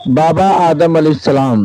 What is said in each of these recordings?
बाबा आदम अलैहिस्सलाम,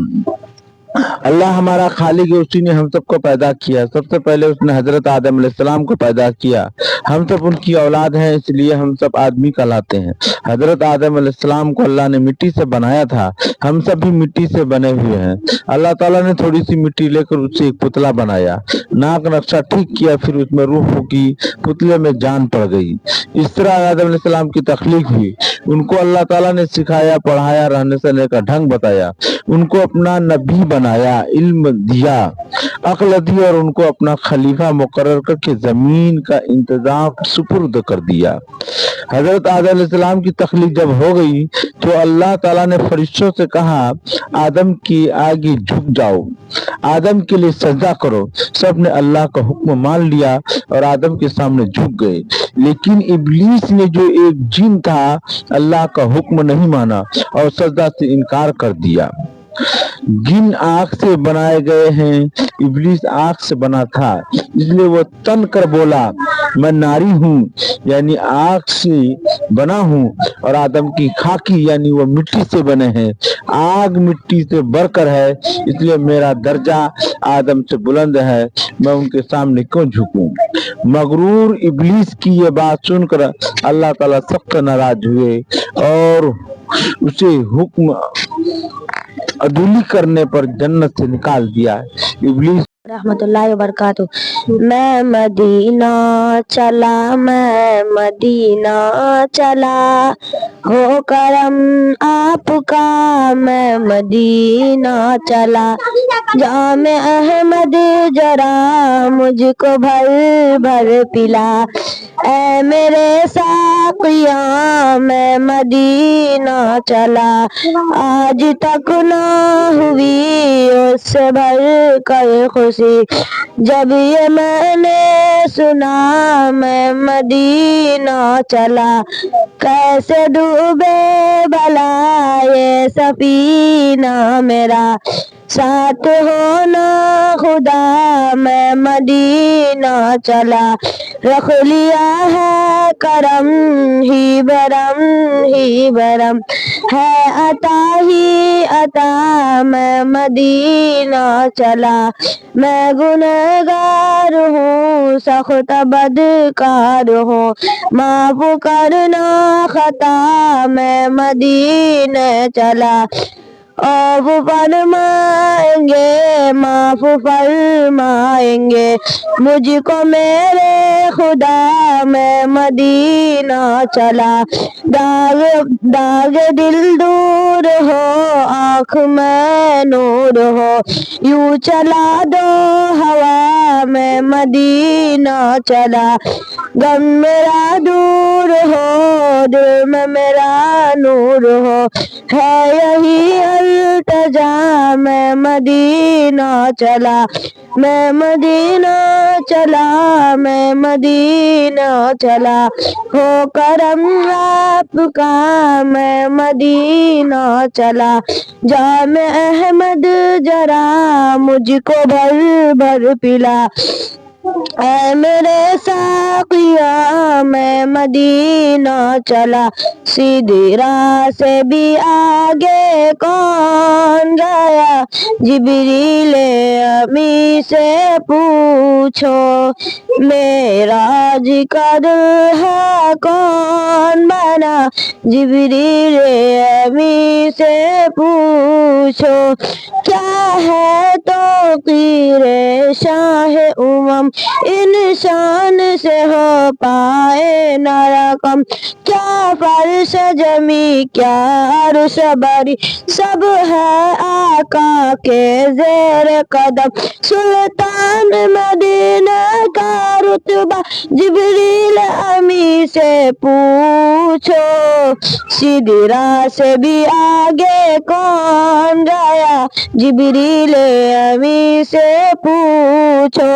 अल्लाह हमारा खालिक है, उसी ने हम सबको पैदा किया। सबसे पहले उसने हजरत आदम अलैहिस्सलाम को पैदा किया। हम सब उनकी औलाद हैं, इसलिए हम सब आदमी कहलाते हैं। हजरत आदम अलैहिस्सलाम को अल्लाह ने मिट्टी से बनाया था, हम सब भी मिट्टी से बने हुए हैं। अल्लाह ताला ने थोड़ी सी मिट्टी लेकर उससे एक पुतला बनाया, नाक नक्शा ठीक किया, फिर उसमें रूह फूकी, पुतले में जान पड़ गई। इस तरह आदम अलैहिस्सलाम की तख्लीक हुई। उनको अल्लाह ताला ने सिखाया, पढ़ाया, रहने सहने का ढंग बताया, उनको अपना नबी बनाया, इल्म दिया, अक्ल दी और उनको अपना खलीफा मुकर्रर करके जमीन का इंतजाम सुपुर्द कर दिया। हजरत आदम अलैहिस्सलाम की तख्लीक जब हो गई तो अल्लाह ताला ने फरिश्तों से कहा, आदम की आगे झुक जाओ, आदम के लिए सजदा करो। सब ने अल्लाह का हुक्म मान लिया और आदम के सामने झुक गए। लेकिन इब्लीस ने, जो एक जिन था, अल्लाह का हुक्म नहीं माना और सजदा से इनकार कर दिया। जिन आग से बनाए गए हैं, इब्लीस आग से बना था, इसलिए वो तन कर बोला, मैं नारी हूँ, यानी आग से बना हूँ, और आदम की खाकी यानी वो मिट्टी से बने हैं। आग मिट्टी से बढ़कर है, इसलिए मेरा दर्जा आदम से बुलंद है, मैं उनके सामने क्यों झुकूं। मगरूर इब्लीस की ये बात सुनकर अल्लाह ताला सख्त नाराज हुए और उसे हुक्म अदुली करने पर जन्नत से निकाल दिया। इब्लीस रहमतुल्लाहि व बरकातहू। मैं मदीना चला, मैं मदीना चला, हो करम आपका मैं मदीना चला। जामे अहमद जरा मुझको भर भर पिला, ऐ मेरे साकिया मैं मदीना चला। आज तक ना हुई उससे भर कर खुशी, जब ये मैंने सुना मैं मदीना चला। कैसे डूबे भला ये सफीना मेरा, साथ होना खुदा मैं मदीना चला। रख लिया है करम ही भरम है, अता ही अता मैं मदीना चला। मैं गुनहगार हूँ, सख्त बदकार हूँ, माफ करना खता मैं मदीने चला। अब फरमाएंगे माफ फरमाएंगे मुझको मेरे खुदा मैं मदीना चला। दाग दिल दूर हो, आँख में नूर हो, यूं चला दो हवा मैं मदीना चला। गम मेरा दूर हो, दिल में मेरा नूर हो, है यही अल्तजा मैं मदीना चला। मैं मदीना चला, मैं मदीना चला, हो करम आपका मैं मदीना चला। जामे अहमद जरा मुझको भर भर पिला, ऐ मेरे साकिया मैं मदीना चला। सीधी राह से भी आगे कौन गया, जिब्रील अमी से पूछो। मेराज का दुल्हा कौन बना, जिब्रील अमी से पूछो। क्या है तो कीरे शाह उमम, इंसान से हो पाए न रकम। क्या फर्श जमी क्या अर्श बरी, सब है आका के ज़ेर कदम। सुल्तान मदीना का रुतबा जिब्रील अमी से पूछो। सीधी राह से भी आगे कौन गया, जिब्रील अमी से पूछो।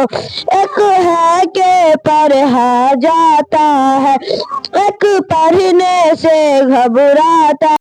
एक है के पढ़ा जाता है, एक पढ़ने से घबराता